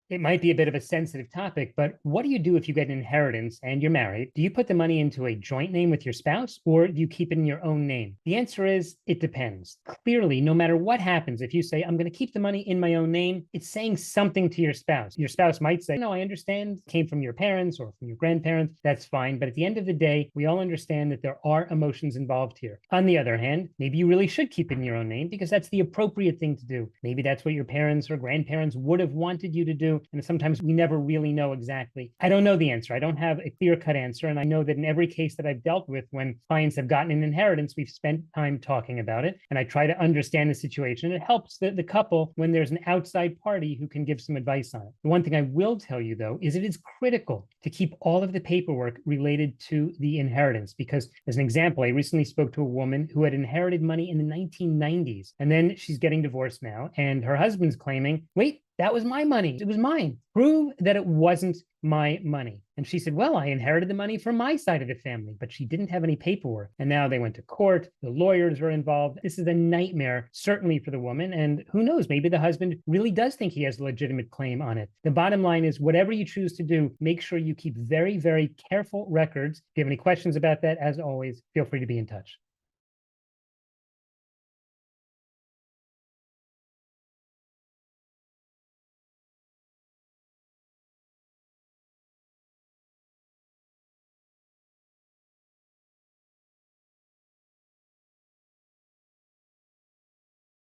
It might be a bit of a sensitive topic, but what do you do if you get an inheritance and you're married? Do you put the money into a joint name with your spouse, or do you keep it in your own name? The answer is it depends. Clearly, no matter what happens, if you say, I'm going to keep the money in my own name, it's saying something to your spouse. Your spouse might say, no, I understand, it came from your parents or from your grandparents. That's fine. But at the end of the day, we all understand that there are emotions involved here. On the other hand, maybe you really should keep it in your own name because that's the appropriate thing to do. Maybe that's what your parents or grandparents would have wanted you to do. And sometimes we never really know exactly. I don't know the answer. I don't have a clear-cut answer. And I know that in every case that I've dealt with, when clients have gotten an inheritance, we've spent time talking about it. And I try to understand the situation. It helps the couple when there's an outside party who can give some advice on it. The one thing I will tell you, though, is it is critical to keep all of the paperwork related to the inheritance. Because, as an example, I recently spoke to a woman who had inherited money in the 1990s. And then she's getting divorced now. And her husband's claiming, wait, that was my money. It was mine. Prove that it wasn't my money. And she said, well, I inherited the money from my side of the family, but she didn't have any paperwork. And now they went to court. The lawyers were involved. This is a nightmare, certainly for the woman. And who knows, maybe the husband really does think he has a legitimate claim on it. The bottom line is whatever you choose to do, make sure you keep very, very careful records. If you have any questions about that, as always, feel free to be in touch.